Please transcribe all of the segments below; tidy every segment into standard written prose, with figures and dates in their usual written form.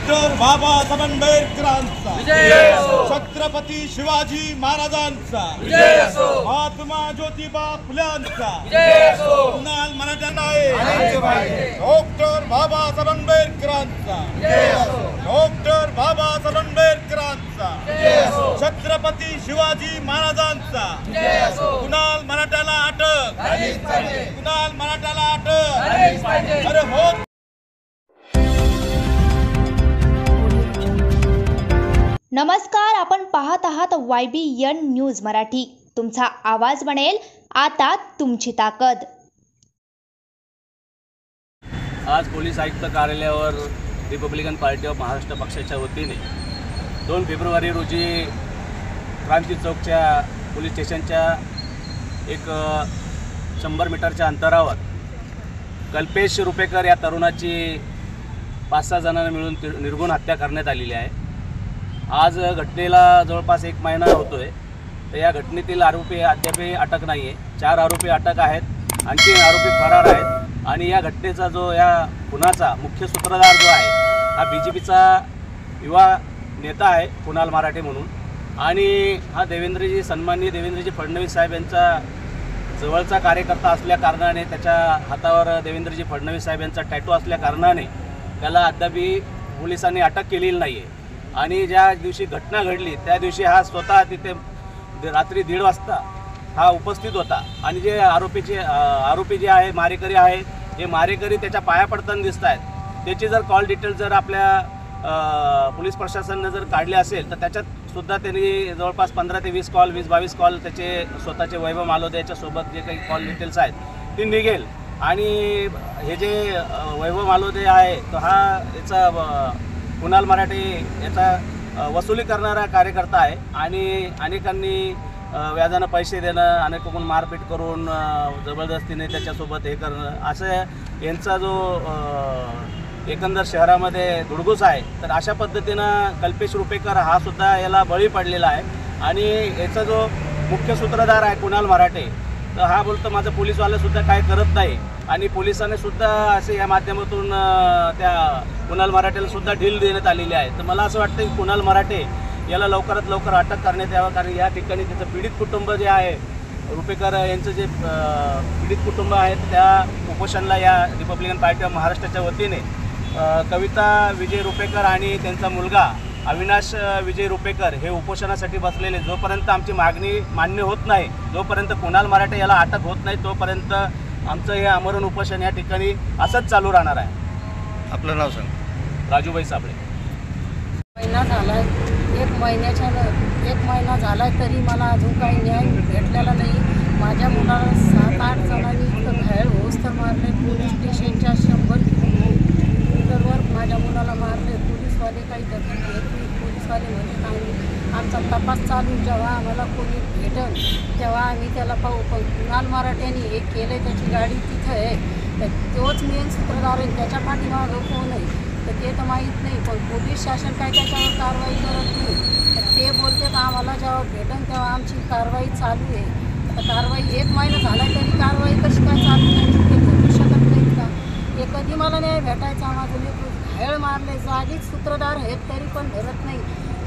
Doctor Babasaheb आंबेडकरांचा, छत्रपती शिवाजी महाराजांचा, महात्मा ज्योतिबा फुल्यांचा, कुणाल मराठ्यांना डॉक्टर बाबासाहेब आंबेडकरांचा, डॉक्टर बाबासाहेब आंबेडकरांचा, छत्रपती शिवाजी महाराजांचा, कुणाल मराठ्याला अटक, कुणाल मराठ्याला अटक, अरे हो। नमस्कार, आपण पाहत आहात YBN न्यूज मराठी। तुमचा आवाज बनेल आता तुमची ताकद। आज पोलीस आयुक्त कार्यालयावर रिपब्लिकन पार्टी ऑफ महाराष्ट्र पक्षाच्या वतीने 2 फेब्रुवारी रोजी क्रांती चौकच्या पोलीस स्टेशनच्या एक 100 मीटरच्या अंतरावर कल्पेश रुपेकर या तरुणाची 5-6 जणांना मिळून निर्गुण हत्या करण्यात आलेली आहे। आज घटनेला जवळपास 1 महिना होतोय, तर या घटनेतील आरोपी अद्यापही अटक नाही आहे। 4 आरोपी अटक आहेत, आणखी आरोपी फरार आहेत। आणि या घटनेचा जो या गुन्ह्याचा मुख्य सूत्रधार जो आहे हा BJPचा युवा नेता आहे कुणाल मराठे म्हणून। आणि हा सन्माननीय देवेंद्रजी फडणवीस साहेब यांचा जवळचा कार्यकर्ता असल्या कारणाने, त्याच्या हातावर देवेंद्रजी फडणवीस साहेब यांचा टॅटू असल्या कारणाने त्याला अद्यापही पोलिसांनी अटक केलेली नाही आहे। आणि ज्या दिवशी घटना घडली त्या दिवशी हा स्वतः तिथे रात्री 1:30 वाजता हा उपस्थित होता। आणि जे आरोपी जे आहे मारेकरी आहे, हे मारेकरी त्याच्या पाया पडताना दिसत आहेत। त्याची जर कॉल डिटेल जर आपल्या पोलीस प्रशासनाने जर काढले असेल तर त्याच्यात सुद्धा त्यांनी जवळपास 15 ते 20 कॉल 20-22 कॉल त्याचे स्वतःचे वैभव मालोदे याच्यासोबत जे काही कॉल डिटेल्स आहेत ती निघेल। आणि हे जे वैभव मालोदे आहे तो हा याचा कुणाल मराठे याचा वसुली करणारा कार्यकर्ता आहे। आणि अनेकांनी व्याजानं पैसे देणं, अनेकांकडून मारपीट करून जबरदस्तीने त्याच्यासोबत हे करणं, असं यांचा जो एकंदर शहरामध्ये धुडगूस आहे। तर अशा पद्धतीनं कल्पेश रुपेकर हा सुद्धा याला बळी पडलेला आहे। आणि याचा जो मुख्य सूत्रधार आहे कुणाल मराठे, तर हा बोलतो माझं पोलीसवालेसुद्धा काय करत नाही। आणि पोलिसांनी सुद्धा असे या माध्यमातून त्या कुणाल मराठेला सुद्धा ढील देण्यात आलेली आहे। तर मला असं वाटतं की कुणाल मराठे याला लवकरात लवकर अटक करण्यात यावं, कारण या ठिकाणी त्याचं पीडित कुटुंब जे आहे रुपेकर यांचं जे पीडित कुटुंब आहे त्या उपोषणाला या रिपब्लिकन पार्टी ऑफ महाराष्ट्राच्या वतीने कविता विजय रुपेकर आणि त्यांचा मुलगा अविनाश विजय रुपेकर हे उपोषणासाठी बसलेले। जोपर्यंत आमची मागणी मान्य होत नाही, जोपर्यंत कुणाल मराठे याला अटक होत नाही, तोपर्यंत आमचं हे आमरण उपोषण या ठिकाणी असंच चालू राहणार आहे। आपलं नाव सांग। राजूबाई साबळे। महिना झाला, 1 महिना झाला तरी मला अजून काही न्याय भेटलेला नाही। माझ्या मुलाला 7-8 जणांनी इतकं घायल होस तर मारले। पोलीस स्टेशनच्या 100 किलोमीटरवर माझ्या मुलाला मारले। पोलीसवाले काही दखल घेत नाही। पोलीसवाले म्हणजे काही आमचा तपास चालू, जेव्हा आम्हाला कोणी भेटल तेव्हा आम्ही त्याला पाहू। पण कुणाल मराठ्यांनी हे केलं, त्याची गाडी तिथं आहे, तर तोच मेन सूत्रधार आहे। त्याच्या पाठीमागं कोण आहे तर ते तर माहीत नाही। पण पोलीस शासन काय त्याच्यावर कारवाई करत नाही। तर ते बोलते तर आम्हाला जेव्हा भेटन तेव्हा आमची कारवाई चालू आहे। आता कारवाई 1 महिना झाला तरी कारवाई कशी काय चालू नाही, ते भेटू शकत नाहीत का? हे कधी मला नाही भेटायचा। माझं लेकरू घायल मारले, जागीच सूत्रधार आहेत तरी पण धरत नाही।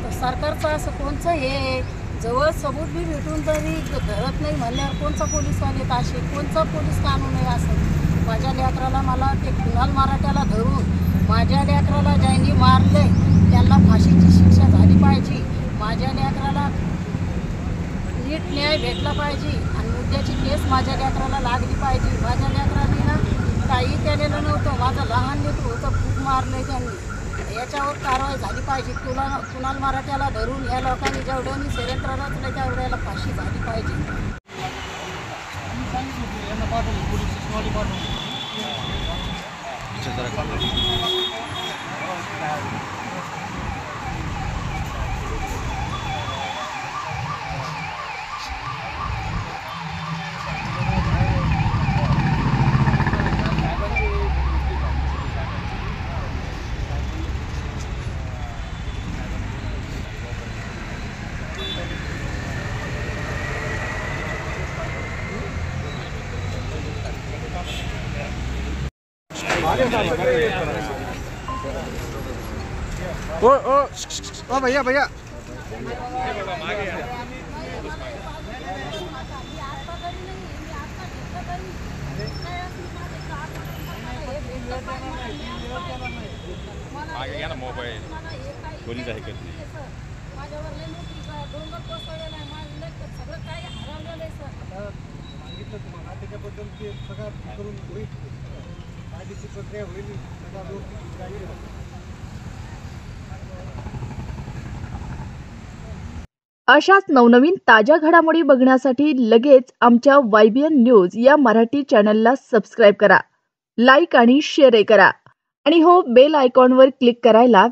तर सरकारचं असं कोणचं हे जवळ सबूत बी भेटून तरी धरत नाही म्हणल्यावर कोणचा पोलीसवाले ताशे, कोणचा पोलीस कानून आहे असं? माझ्या लेकराला मला ते कुणाल मराठ्याला धरून माझ्या लेकराला ज्यांनी मारले त्यांना फाशीची शिक्षा झाली पाहिजे। माझ्या लेकराला नीट न्याय भेटला पाहिजे आणि मुद्द्याची केस माझ्या लेकराला लागली पाहिजे। माझ्या लेकराने ना काही केलेलं नव्हतं, माझं लहान लेकरू होतं, खूप मारलं त्यांनी। याच्यावर कारवाई झाली पाहिजे। कुणाल मराठ्याला धरून या लोकांनी जेवढ्यांनी षडयंत्र रचलं तेवढ्याला फाशी झाली पाहिजे। ओ भैया भैया मागे घ्या ना मोबाईल पोलीस आहे करते माझ्यावर लय मोठी डोंगर कोसळलेला आहे माझं सगळं काही हरवलेलं आहे सर सांगितलं तुम्हाला त्याच्याबद्दल ते सगळं करून होईल कायदेशीर प्रक्रिया होईल अशाच नवनवीन ताज्या घडामोडी बघण्यासाठी लगेच आमच्या YBN न्यूज या मराठी चॅनलला सबस्क्राईब करा, लाईक आणि शेअर करा आणि हो बेल आयकॉनवर क्लिक करायला